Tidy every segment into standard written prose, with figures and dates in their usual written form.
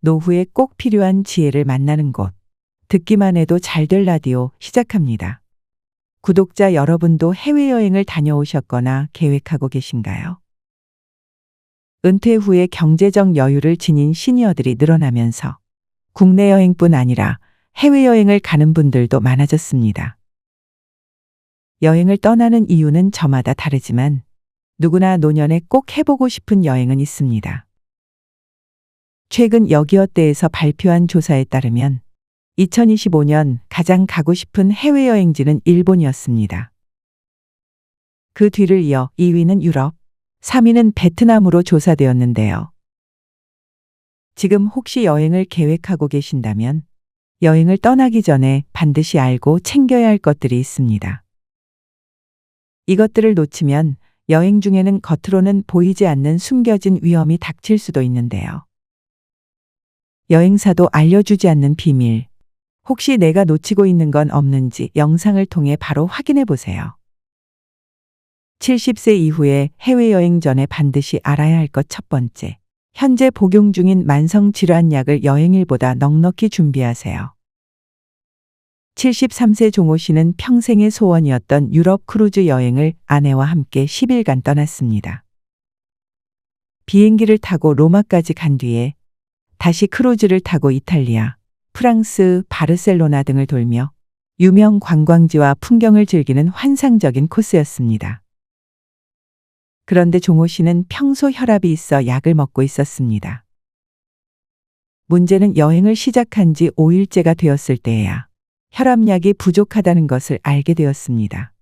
노후에 꼭 필요한 지혜를 만나는 곳. 듣기만 해도 잘 될 라디오 시작합니다. 구독자 여러분도 해외여행을 다녀오셨거나 계획하고 계신가요? 은퇴 후에 경제적 여유를 지닌 시니어들이 늘어나면서 국내 여행뿐 아니라 해외여행을 가는 분들도 많아졌습니다. 여행을 떠나는 이유는 저마다 다르지만 누구나 노년에 꼭 해보고 싶은 여행은 있습니다. 최근 여기어때에서 발표한 조사에 따르면 2025년 가장 가고 싶은 해외여행지는 일본이었습니다. 그 뒤를 이어 2위는 유럽, 3위는 베트남으로 조사되었는데요. 지금 혹시 여행을 계획하고 계신다면 여행을 떠나기 전에 반드시 알고 챙겨야 할 것들이 있습니다. 이것들을 놓치면 여행 중에는 겉으로는 보이지 않는 숨겨진 위험이 닥칠 수도 있는데요. 여행사도 알려주지 않는 비밀. 혹시 내가 놓치고 있는 건 없는지 영상을 통해 바로 확인해 보세요. 70세 이후에 해외여행 전에 반드시 알아야 할 것 첫 번째. 현재 복용 중인 만성질환약을 여행일보다 넉넉히 준비하세요. 73세 종호 씨는 평생의 소원이었던 유럽 크루즈 여행을 아내와 함께 10일간 떠났습니다. 비행기를 타고 로마까지 간 뒤에 다시 크루즈를 타고 이탈리아, 프랑스, 바르셀로나 등을 돌며 유명 관광지와 풍경을 즐기는 환상적인 코스였습니다. 그런데 종호 씨는 평소 혈압이 있어 약을 먹고 있었습니다. 문제는 여행을 시작한 지 5일째가 되었을 때에야 혈압약이 부족하다는 것을 알게 되었습니다.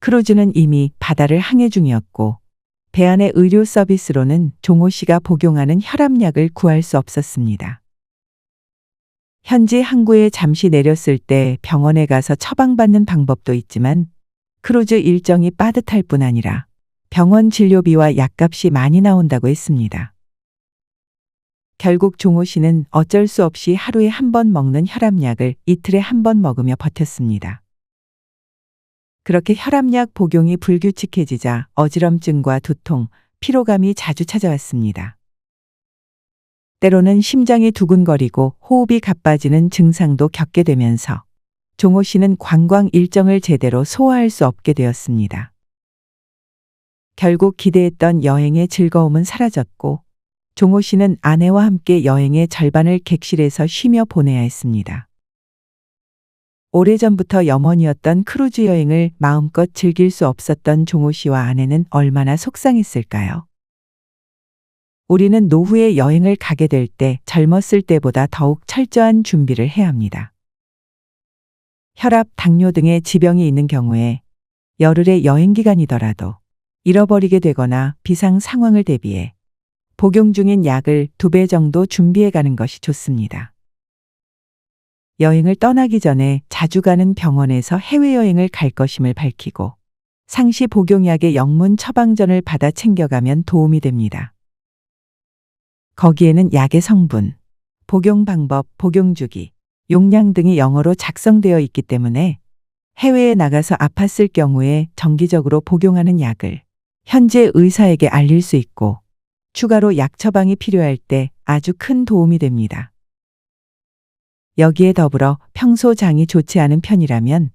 크루즈는 이미 바다를 항해 중이었고 배 안의 의료 서비스로는 종호 씨가 복용하는 혈압약을 구할 수 없었습니다. 현지 항구에 잠시 내렸을 때 병원에 가서 처방받는 방법도 있지만 크루즈 일정이 빠듯할 뿐 아니라 병원 진료비와 약값이 많이 나온다고 했습니다. 결국 종호 씨는 어쩔 수 없이 하루에 한 번 먹는 혈압약을 이틀에 한 번 먹으며 버텼습니다. 그렇게 혈압약 복용이 불규칙해지자 어지럼증과 두통, 피로감이 자주 찾아왔습니다. 때로는 심장이 두근거리고 호흡이 가빠지는 증상도 겪게 되면서 종호 씨는 관광 일정을 제대로 소화할 수 없게 되었습니다. 결국 기대했던 여행의 즐거움은 사라졌고 종호 씨는 아내와 함께 여행의 절반을 객실에서 쉬며 보내야 했습니다. 오래전부터 염원이었던 크루즈 여행을 마음껏 즐길 수 없었던 종호 씨와 아내는 얼마나 속상했을까요? 우리는 노후에 여행을 가게 될 때 젊었을 때보다 더욱 철저한 준비를 해야 합니다. 혈압, 당뇨 등의 지병이 있는 경우에 열흘의 여행 기간이더라도 잃어버리게 되거나 비상 상황을 대비해 복용 중인 약을 2배 정도 준비해 가는 것이 좋습니다. 여행을 떠나기 전에 자주 가는 병원에서 해외여행을 갈 것임을 밝히고 상시 복용약의 영문 처방전을 받아 챙겨가면 도움이 됩니다. 거기에는 약의 성분, 복용 방법, 복용 주기, 용량 등이 영어로 작성되어 있기 때문에 해외에 나가서 아팠을 경우에 정기적으로 복용하는 약을 현재 의사에게 알릴 수 있고 추가로 약 처방이 필요할 때 아주 큰 도움이 됩니다. 여기에 더불어 평소 장이 좋지 않은 편이라면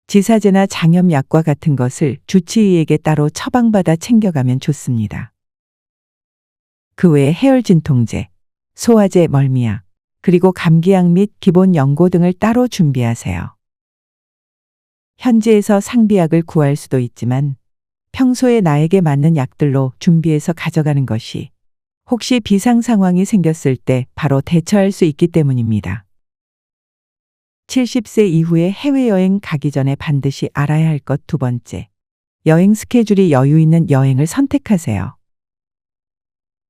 지사제나 장염약과 같은 것을 주치의에게 따로 처방받아 챙겨가면 좋습니다. 그 외에 해열 진통제, 소화제, 멀미약, 그리고 감기약 및 기본 연고 등을 따로 준비하세요. 현지에서 상비약을 구할 수도 있지만 평소에 나에게 맞는 약들로 준비해서 가져가는 것이 혹시 비상 상황이 생겼을 때 바로 대처할 수 있기 때문입니다. 70세 이후에 해외여행 가기 전에 반드시 알아야 할 것 두 번째. 여행 스케줄이 여유 있는 여행을 선택하세요.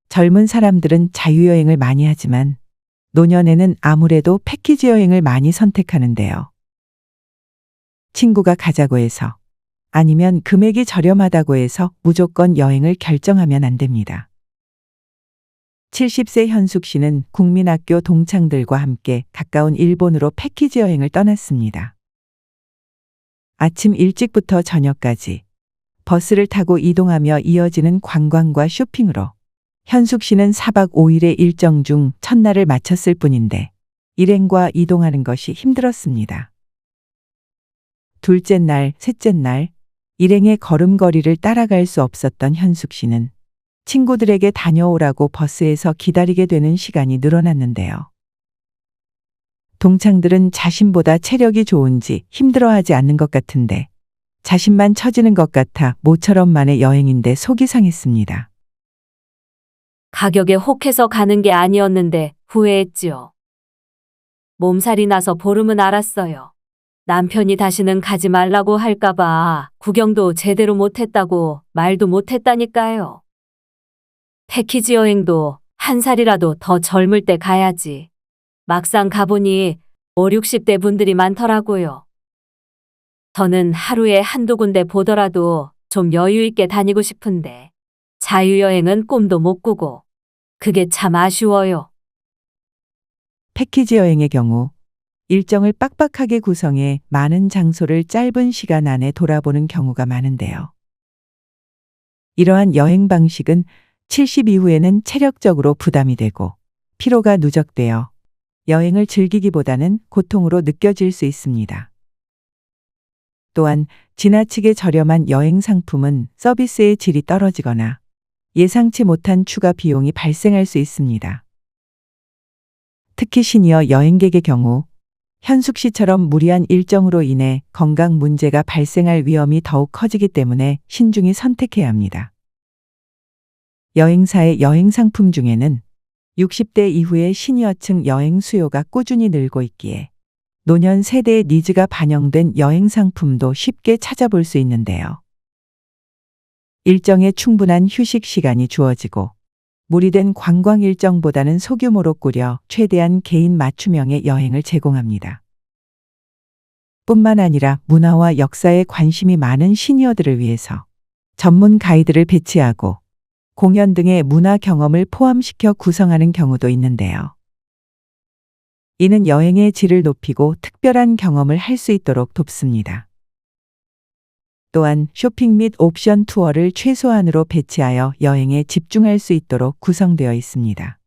젊은 사람들은 자유여행을 많이 하지만 노년에는 아무래도 패키지 여행을 많이 선택하는데요. 친구가 가자고 해서 아니면 금액이 저렴하다고 해서 무조건 여행을 결정하면 안 됩니다. 70세 현숙 씨는 국민학교 동창들과 함께 가까운 일본으로 패키지 여행을 떠났습니다. 아침 일찍부터 저녁까지 버스를 타고 이동하며 이어지는 관광과 쇼핑으로 현숙 씨는 4박 5일의 일정 중 첫날을 마쳤을 뿐인데 일행과 이동하는 것이 힘들었습니다. 둘째 날, 셋째 날, 일행의 걸음걸이를 따라갈 수 없었던 현숙 씨는 친구들에게 다녀오라고 버스에서 기다리게 되는 시간이 늘어났는데요. 동창들은 자신보다 체력이 좋은지 힘들어하지 않는 것 같은데 자신만 처지는 것 같아 모처럼 만의 여행인데 속이 상했습니다. 가격에 혹해서 가는 게 아니었는데 후회했지요. 몸살이 나서 보름은 알았어요. 남편이 다시는 가지 말라고 할까봐 구경도 제대로 못했다고 말도 못했다니까요. 패키지 여행도 한 살이라도 더 젊을 때 가야지. 막상 가보니 5, 60대 분들이 많더라고요. 저는 하루에 한두 군데 보더라도 좀 여유 있게 다니고 싶은데 자유여행은 꿈도 못 꾸고 그게 참 아쉬워요. 패키지 여행의 경우 일정을 빡빡하게 구성해 많은 장소를 짧은 시간 안에 돌아보는 경우가 많은데요. 이러한 여행 방식은 70 이후에는 체력적으로 부담이 되고 피로가 누적되어 여행을 즐기기보다는 고통으로 느껴질 수 있습니다. 또한 지나치게 저렴한 여행 상품은 서비스의 질이 떨어지거나 예상치 못한 추가 비용이 발생할 수 있습니다. 특히 시니어 여행객의 경우 현숙 씨처럼 무리한 일정으로 인해 건강 문제가 발생할 위험이 더욱 커지기 때문에 신중히 선택해야 합니다. 여행사의 여행 상품 중에는 60대 이후의 시니어층 여행 수요가 꾸준히 늘고 있기에 노년 세대의 니즈가 반영된 여행 상품도 쉽게 찾아볼 수 있는데요. 일정에 충분한 휴식 시간이 주어지고 무리된 관광 일정보다는 소규모로 꾸려 최대한 개인 맞춤형의 여행을 제공합니다. 뿐만 아니라 문화와 역사에 관심이 많은 시니어들을 위해서 전문 가이드를 배치하고 공연 등의 문화 경험을 포함시켜 구성하는 경우도 있는데요. 이는 여행의 질을 높이고 특별한 경험을 할 수 있도록 돕습니다. 또한 쇼핑 및 옵션 투어를 최소한으로 배치하여 여행에 집중할 수 있도록 구성되어 있습니다.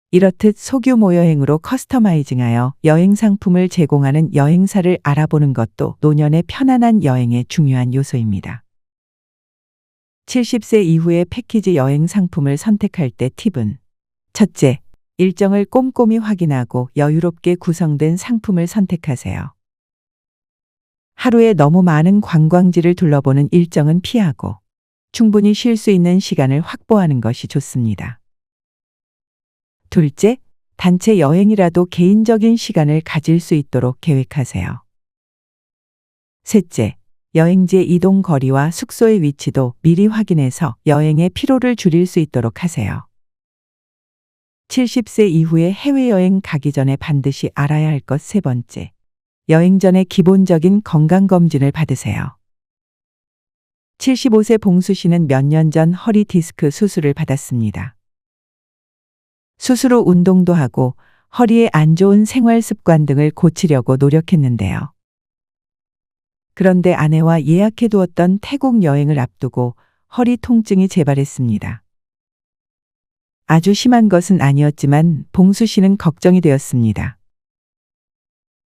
이렇듯 소규모 여행으로 커스터마이징하여 여행 상품을 제공하는 여행사를 알아보는 것도 노년의 편안한 여행의 중요한 요소입니다. 70세 이후의 패키지 여행 상품을 선택할 때 팁은 첫째, 일정을 꼼꼼히 확인하고 여유롭게 구성된 상품을 선택하세요. 하루에 너무 많은 관광지를 둘러보는 일정은 피하고 충분히 쉴 수 있는 시간을 확보하는 것이 좋습니다. 둘째, 단체 여행이라도 개인적인 시간을 가질 수 있도록 계획하세요. 셋째, 여행지 이동 거리와 숙소의 위치도 미리 확인해서 여행의 피로를 줄일 수 있도록 하세요. 70세 이후에 해외여행 가기 전에 반드시 알아야 할 것 세 번째, 여행 전에 기본적인 건강검진을 받으세요. 75세 봉수 씨는 몇 년 전 허리 디스크 수술을 받았습니다. 수술 후 운동도 하고 허리에 안 좋은 생활 습관 등을 고치려고 노력했는데요. 그런데 아내와 예약해 두었던 태국 여행을 앞두고 허리 통증이 재발했습니다. 아주 심한 것은 아니었지만 봉수 씨는 걱정이 되었습니다.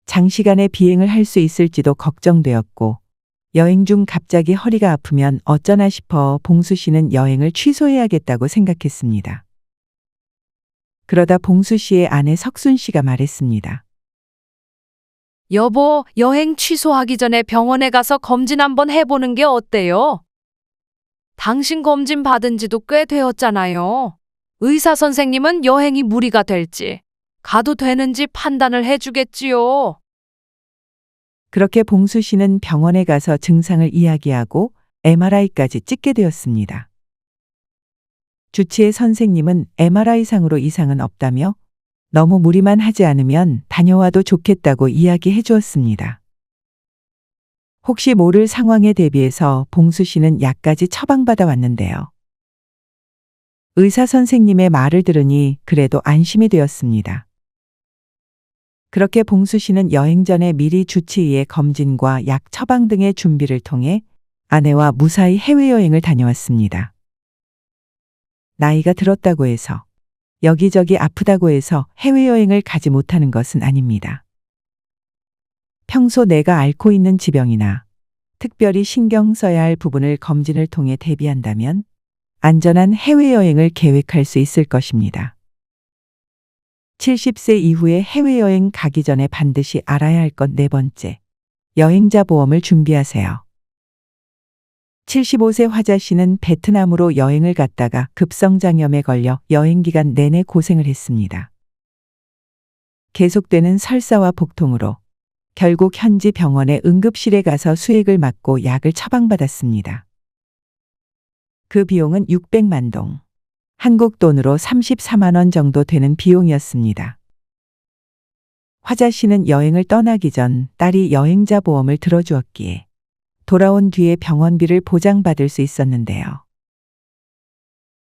장시간의 비행을 할 수 있을지도 걱정되었고 여행 중 갑자기 허리가 아프면 어쩌나 싶어 봉수 씨는 여행을 취소해야겠다고 생각했습니다. 그러다 봉수 씨의 아내 석순 씨가 말했습니다. 여보, 여행 취소하기 전에 병원에 가서 검진 한번 해보는 게 어때요? 당신 검진 받은 지도 꽤 되었잖아요. 의사 선생님은 여행이 무리가 될지, 가도 되는지 판단을 해주겠지요. 그렇게 봉수 씨는 병원에 가서 증상을 이야기하고 MRI까지 찍게 되었습니다. 주치의 선생님은 MRI상으로 이상은 없다며 너무 무리만 하지 않으면 다녀와도 좋겠다고 이야기해 주었습니다. 혹시 모를 상황에 대비해서 봉수 씨는 약까지 처방받아 왔는데요. 의사 선생님의 말을 들으니 그래도 안심이 되었습니다. 그렇게 봉수 씨는 여행 전에 미리 주치의의 검진과 약 처방 등의 준비를 통해 아내와 무사히 해외여행을 다녀왔습니다. 나이가 들었다고 해서, 여기저기 아프다고 해서 해외여행을 가지 못하는 것은 아닙니다. 평소 내가 앓고 있는 지병이나 특별히 신경 써야 할 부분을 검진을 통해 대비한다면 안전한 해외여행을 계획할 수 있을 것입니다. 70세 이후에 해외여행 가기 전에 반드시 알아야 할 것 네 번째, 여행자 보험을 준비하세요. 75세 화자 씨는 베트남으로 여행을 갔다가 급성장염에 걸려 여행 기간 내내 고생을 했습니다. 계속되는 설사와 복통으로 결국 현지 병원의 응급실에 가서 수액을 맞고 약을 처방받았습니다. 그 비용은 600만 동, 한국 돈으로 34만 원 정도 되는 비용이었습니다. 화자 씨는 여행을 떠나기 전 딸이 여행자 보험을 들어주었기에 돌아온 뒤에 병원비를 보장받을 수 있었는데요.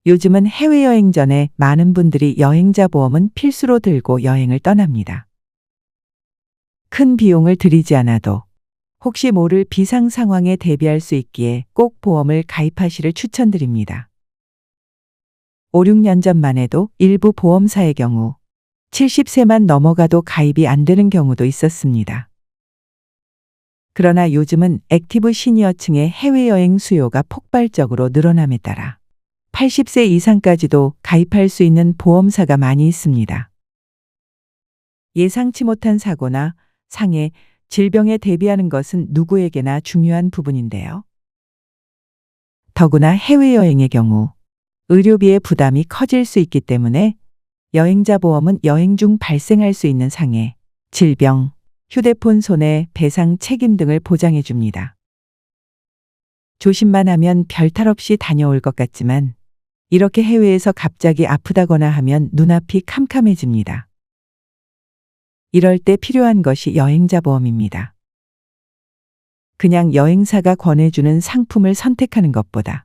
요즘은 해외여행 전에 많은 분들이 여행자 보험은 필수로 들고 여행을 떠납니다. 큰 비용을 들이지 않아도 혹시 모를 비상 상황에 대비할 수 있기에 꼭 보험을 가입하시를 추천드립니다. 5, 6년 전만 해도 일부 보험사의 경우 70세만 넘어가도 가입이 안 되는 경우도 있었습니다. 그러나 요즘은 액티브 시니어층의 해외여행 수요가 폭발적으로 늘어남에 따라 80세 이상까지도 가입할 수 있는 보험사가 많이 있습니다. 예상치 못한 사고나 상해, 질병에 대비하는 것은 누구에게나 중요한 부분인데요. 더구나 해외여행의 경우 의료비의 부담이 커질 수 있기 때문에 여행자 보험은 여행 중 발생할 수 있는 상해, 질병, 휴대폰 손해, 배상 책임 등을 보장해 줍니다. 조심만 하면 별탈 없이 다녀올 것 같지만 이렇게 해외에서 갑자기 아프다거나 하면 눈앞이 캄캄해집니다. 이럴 때 필요한 것이 여행자 보험입니다. 그냥 여행사가 권해주는 상품을 선택하는 것보다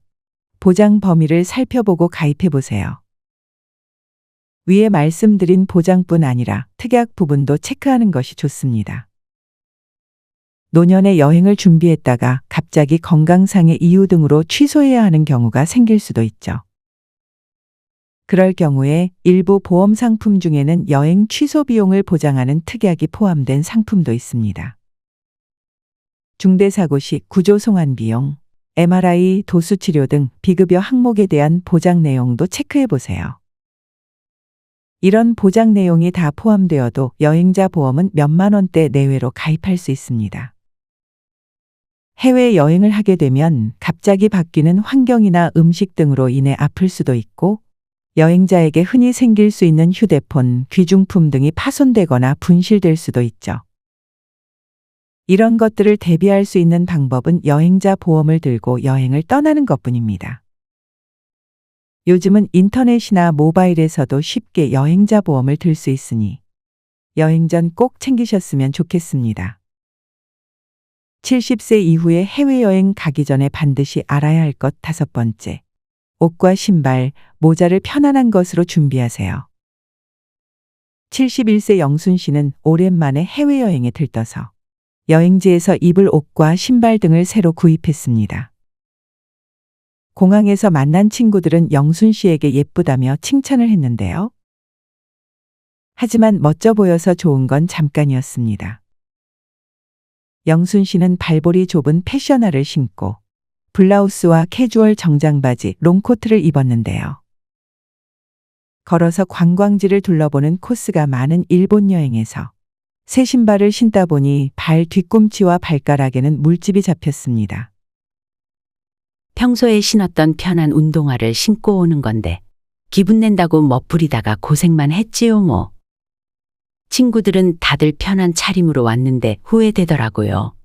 보장 범위를 살펴보고 가입해 보세요. 위에 말씀드린 보장뿐 아니라 특약 부분도 체크하는 것이 좋습니다. 노년에 여행을 준비했다가 갑자기 건강상의 이유 등으로 취소해야 하는 경우가 생길 수도 있죠. 그럴 경우에 일부 보험 상품 중에는 여행 취소 비용을 보장하는 특약이 포함된 상품도 있습니다. 중대사고 시 구조 송환 비용, MRI, 도수치료 등 비급여 항목에 대한 보장 내용도 체크해 보세요. 이런 보장 내용이 다 포함되어도 여행자 보험은 몇만 원대 내외로 가입할 수 있습니다. 해외여행을 하게 되면 갑자기 바뀌는 환경이나 음식 등으로 인해 아플 수도 있고 여행자에게 흔히 생길 수 있는 휴대폰, 귀중품 등이 파손되거나 분실될 수도 있죠. 이런 것들을 대비할 수 있는 방법은 여행자 보험을 들고 여행을 떠나는 것뿐입니다. 요즘은 인터넷이나 모바일에서도 쉽게 여행자 보험을 들 수 있으니 여행 전 꼭 챙기셨으면 좋겠습니다. 70세 이후에 해외여행 가기 전에 반드시 알아야 할 것 다섯 번째. 옷과 신발, 모자를 편안한 것으로 준비하세요. 71세 영순 씨는 오랜만에 해외여행에 들떠서 여행지에서 입을 옷과 신발 등을 새로 구입했습니다. 공항에서 만난 친구들은 영순 씨에게 예쁘다며 칭찬을 했는데요. 하지만 멋져 보여서 좋은 건 잠깐이었습니다. 영순 씨는 발볼이 좁은 패셔너를 신고 블라우스와 캐주얼 정장바지, 롱코트를 입었는데요. 걸어서 관광지를 둘러보는 코스가 많은 일본 여행에서 새 신발을 신다 보니 발 뒤꿈치와 발가락에는 물집이 잡혔습니다. 평소에 신었던 편한 운동화를 신고 오는 건데 기분 낸다고 멋부리다가 고생만 했지요 뭐. 친구들은 다들 편한 차림으로 왔는데 후회되더라고요.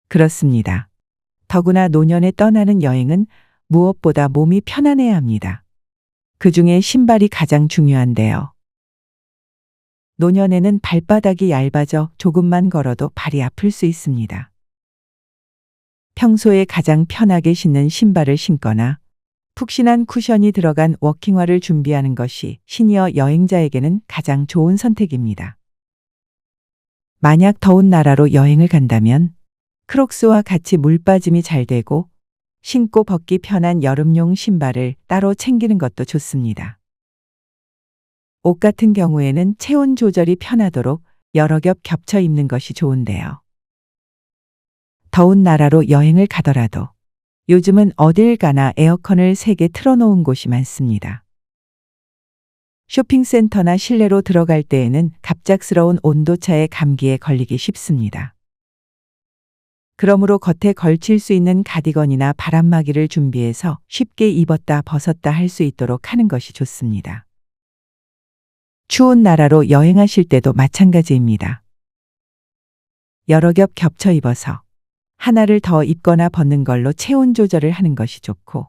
그렇습니다. 더구나 노년에 떠나는 여행은 무엇보다 몸이 편안해야 합니다. 그중에 신발이 가장 중요한데요. 노년에는 발바닥이 얇아져 조금만 걸어도 발이 아플 수 있습니다. 평소에 가장 편하게 신는 신발을 신거나 푹신한 쿠션이 들어간 워킹화를 준비하는 것이 시니어 여행자에게는 가장 좋은 선택입니다. 만약 더운 나라로 여행을 간다면 크록스와 같이 물 빠짐이 잘 되고 신고 벗기 편한 여름용 신발을 따로 챙기는 것도 좋습니다. 옷 같은 경우에는 체온 조절이 편하도록 여러 겹 겹쳐 입는 것이 좋은데요. 더운 나라로 여행을 가더라도 요즘은 어딜 가나 에어컨을 3개 틀어놓은 곳이 많습니다. 쇼핑센터나 실내로 들어갈 때에는 갑작스러운 온도차에 감기에 걸리기 쉽습니다. 그러므로 겉에 걸칠 수 있는 가디건이나 바람막이를 준비해서 쉽게 입었다 벗었다 할 수 있도록 하는 것이 좋습니다. 추운 나라로 여행하실 때도 마찬가지입니다. 여러 겹 겹쳐 입어서 하나를 더 입거나 벗는 걸로 체온 조절을 하는 것이 좋고,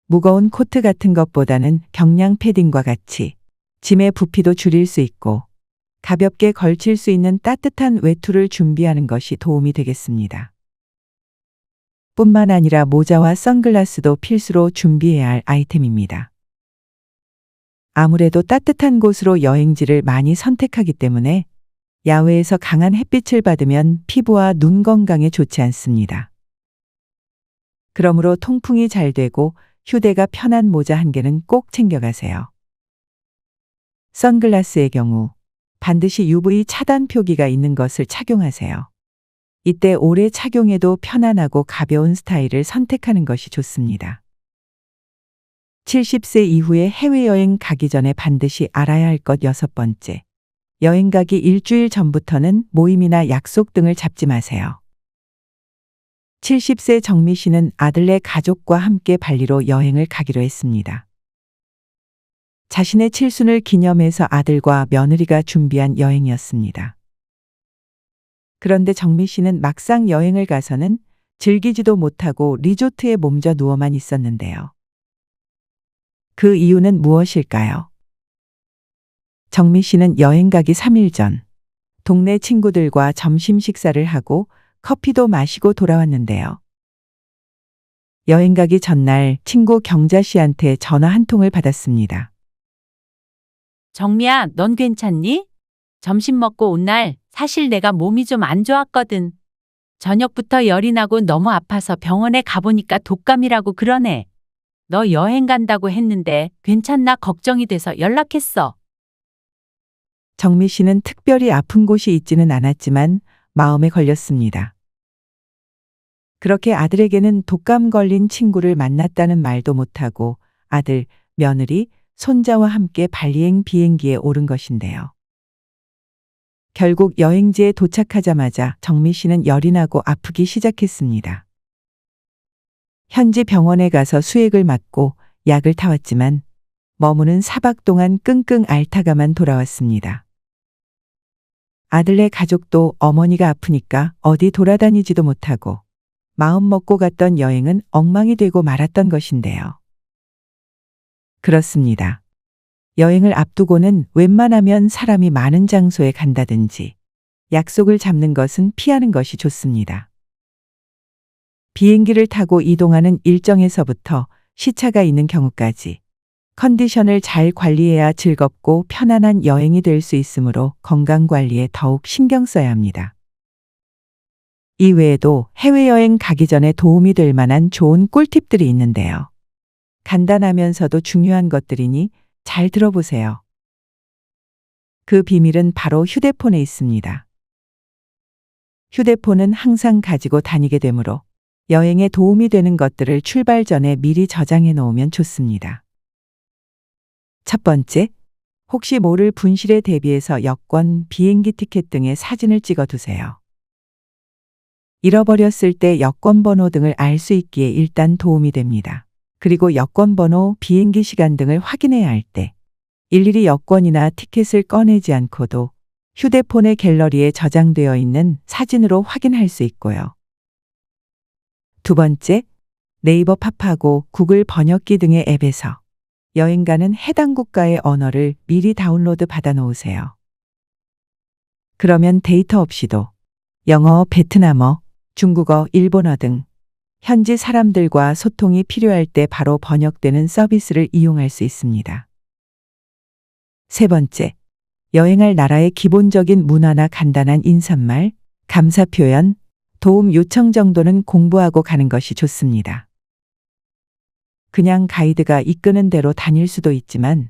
무거운 코트 같은 것보다는 경량 패딩과 같이 짐의 부피도 줄일 수 있고 가볍게 걸칠 수 있는 따뜻한 외투를 준비하는 것이 도움이 되겠습니다. 뿐만 아니라 모자와 선글라스도 필수로 준비해야 할 아이템입니다. 아무래도 따뜻한 곳으로 여행지를 많이 선택하기 때문에 야외에서 강한 햇빛을 받으면 피부와 눈 건강에 좋지 않습니다. 그러므로 통풍이 잘 되고 휴대가 편한 모자 1개는 꼭 챙겨가세요. 선글라스의 경우 반드시 UV 차단 표기가 있는 것을 착용하세요. 이때 오래 착용해도 편안하고 가벼운 스타일을 선택하는 것이 좋습니다. 70세 이후에 해외여행 가기 전에 반드시 알아야 할 것 6번째. 여행 가기 일주일 전부터는 모임이나 약속 등을 잡지 마세요. 70세 정미 씨는 아들네 가족과 함께 발리로 여행을 가기로 했습니다. 자신의 칠순을 기념해서 아들과 며느리가 준비한 여행이었습니다. 그런데 정미 씨는 막상 여행을 가서는 즐기지도 못하고 리조트에 몸져 누워만 있었는데요. 그 이유는 무엇일까요? 정미 씨는 여행 가기 3일 전 동네 친구들과 점심 식사를 하고 커피도 마시고 돌아왔는데요. 여행 가기 전날 친구 경자 씨한테 전화 한 통을 받았습니다. 정미야, 넌 괜찮니? 점심 먹고 온 날 사실 내가 몸이 좀 안 좋았거든. 저녁부터 열이 나고 너무 아파서 병원에 가보니까 독감이라고 그러네. 너 여행 간다고 했는데 괜찮나 걱정이 돼서 연락했어. 정미 씨는 특별히 아픈 곳이 있지는 않았지만 마음에 걸렸습니다. 그렇게 아들에게는 독감 걸린 친구를 만났다는 말도 못하고 아들, 며느리, 손자와 함께 발리행 비행기에 오른 것인데요. 결국 여행지에 도착하자마자 정미 씨는 열이 나고 아프기 시작했습니다. 현지 병원에 가서 수액을 맞고 약을 타왔지만 머무는 4박 동안 끙끙 앓다가만 돌아왔습니다. 아들네 가족도 어머니가 아프니까 어디 돌아다니지도 못하고 마음 먹고 갔던 여행은 엉망이 되고 말았던 것인데요. 그렇습니다. 여행을 앞두고는 웬만하면 사람이 많은 장소에 간다든지 약속을 잡는 것은 피하는 것이 좋습니다. 비행기를 타고 이동하는 일정에서부터 시차가 있는 경우까지 컨디션을 잘 관리해야 즐겁고 편안한 여행이 될 수 있으므로 건강 관리에 더욱 신경 써야 합니다. 이외에도 해외여행 가기 전에 도움이 될 만한 좋은 꿀팁들이 있는데요. 간단하면서도 중요한 것들이니 잘 들어보세요. 그 비밀은 바로 휴대폰에 있습니다. 휴대폰은 항상 가지고 다니게 되므로 여행에 도움이 되는 것들을 출발 전에 미리 저장해 놓으면 좋습니다. 첫 번째, 혹시 모를 분실에 대비해서 여권, 비행기 티켓 등의 사진을 찍어 두세요. 잃어버렸을 때 여권 번호 등을 알 수 있기에 일단 도움이 됩니다. 그리고 여권 번호, 비행기 시간 등을 확인해야 할 때 일일이 여권이나 티켓을 꺼내지 않고도 휴대폰의 갤러리에 저장되어 있는 사진으로 확인할 수 있고요. 두 번째, 네이버 팝하고 구글 번역기 등의 앱에서 여행 가는 해당 국가의 언어를 미리 다운로드 받아 놓으세요. 그러면 데이터 없이도 영어, 베트남어, 중국어, 일본어 등 현지 사람들과 소통이 필요할 때 바로 번역되는 서비스를 이용할 수 있습니다. 세 번째, 여행할 나라의 기본적인 문화나 간단한 인사말, 감사 표현, 도움 요청 정도는 공부하고 가는 것이 좋습니다. 그냥 가이드가 이끄는 대로 다닐 수도 있지만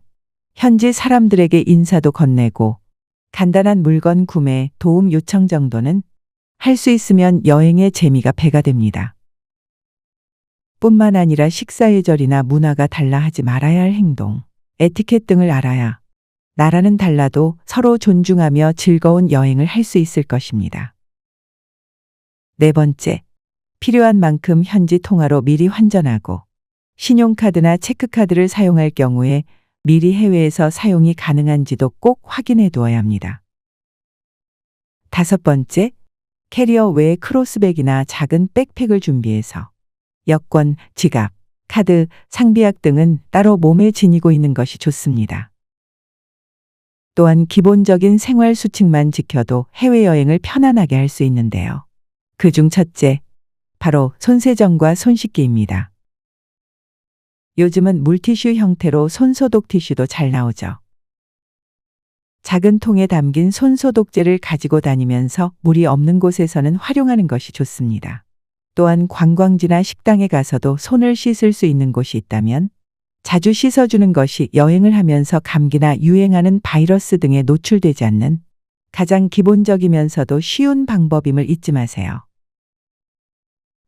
현지 사람들에게 인사도 건네고 간단한 물건 구매, 도움 요청 정도는 할 수 있으면 여행의 재미가 배가 됩니다. 뿐만 아니라 식사 예절이나 문화가 달라 하지 말아야 할 행동, 에티켓 등을 알아야 나라는 달라도 서로 존중하며 즐거운 여행을 할 수 있을 것입니다. 네 번째, 필요한 만큼 현지 통화로 미리 환전하고 신용카드나 체크카드를 사용할 경우에 미리 해외에서 사용이 가능한지도 꼭 확인해 두어야 합니다. 다섯 번째, 캐리어 외에 크로스백이나 작은 백팩을 준비해서 여권, 지갑, 카드, 상비약 등은 따로 몸에 지니고 있는 것이 좋습니다. 또한 기본적인 생활 수칙만 지켜도 해외여행을 편안하게 할 수 있는데요. 그중 첫째, 바로 손세정과 손 씻기입니다. 요즘은 물티슈 형태로 손소독 티슈도 잘 나오죠. 작은 통에 담긴 손소독제를 가지고 다니면서 물이 없는 곳에서는 활용하는 것이 좋습니다. 또한 관광지나 식당에 가서도 손을 씻을 수 있는 곳이 있다면 자주 씻어주는 것이 여행을 하면서 감기나 유행하는 바이러스 등에 노출되지 않는 가장 기본적이면서도 쉬운 방법임을 잊지 마세요.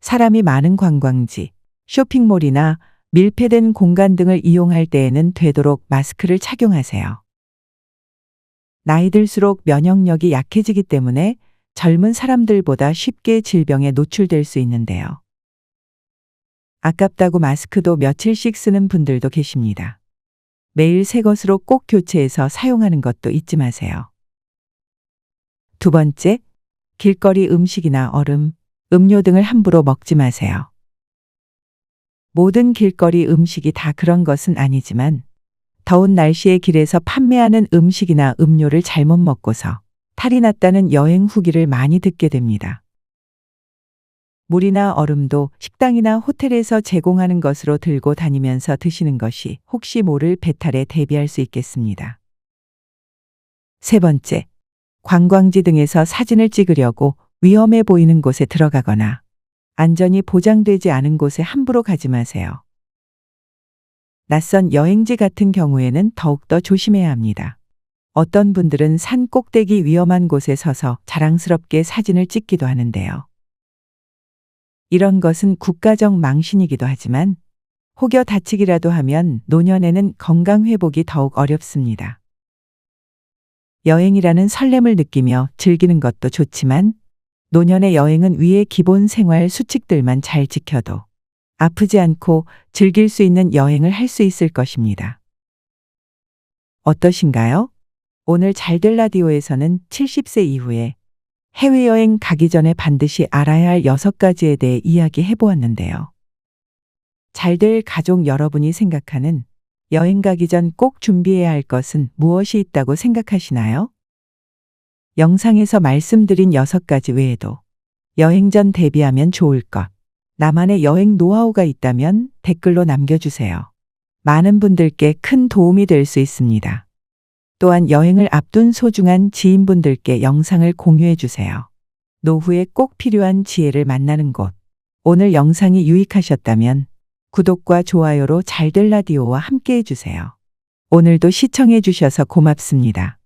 사람이 많은 관광지, 쇼핑몰이나 밀폐된 공간 등을 이용할 때에는 되도록 마스크를 착용하세요. 나이 들수록 면역력이 약해지기 때문에 젊은 사람들보다 쉽게 질병에 노출될 수 있는데요. 아깝다고 마스크도 며칠씩 쓰는 분들도 계십니다. 매일 새 것으로 꼭 교체해서 사용하는 것도 잊지 마세요. 두 번째, 길거리 음식이나 얼음, 음료 등을 함부로 먹지 마세요. 모든 길거리 음식이 다 그런 것은 아니지만 더운 날씨에 길에서 판매하는 음식이나 음료를 잘못 먹고서 탈이 났다는 여행 후기를 많이 듣게 됩니다. 물이나 얼음도 식당이나 호텔에서 제공하는 것으로 들고 다니면서 드시는 것이 혹시 모를 배탈에 대비할 수 있겠습니다. 세 번째, 관광지 등에서 사진을 찍으려고 위험해 보이는 곳에 들어가거나 안전이 보장되지 않은 곳에 함부로 가지 마세요. 낯선 여행지 같은 경우에는 더욱더 조심해야 합니다. 어떤 분들은 산 꼭대기 위험한 곳에 서서 자랑스럽게 사진을 찍기도 하는데요. 이런 것은 국가적 망신이기도 하지만 혹여 다치기라도 하면 노년에는 건강 회복이 더욱 어렵습니다. 여행이라는 설렘을 느끼며 즐기는 것도 좋지만 노년의 여행은 위의 기본 생활 수칙들만 잘 지켜도 아프지 않고 즐길 수 있는 여행을 할 수 있을 것입니다. 어떠신가요? 오늘 잘될 라디오에서는 70세 이후에 해외여행 가기 전에 반드시 알아야 할 6가지에 대해 이야기해 보았는데요. 잘될 가족 여러분이 생각하는 여행 가기 전 꼭 준비해야 할 것은 무엇이 있다고 생각하시나요? 영상에서 말씀드린 6가지 외에도 여행 전 대비하면 좋을 것, 나만의 여행 노하우가 있다면 댓글로 남겨주세요. 많은 분들께 큰 도움이 될 수 있습니다. 또한 여행을 앞둔 소중한 지인분들께 영상을 공유해 주세요. 노후에 꼭 필요한 지혜를 만나는 곳. 오늘 영상이 유익하셨다면 구독과 좋아요로 잘될 라디오와 함께 해주세요. 오늘도 시청해 주셔서 고맙습니다.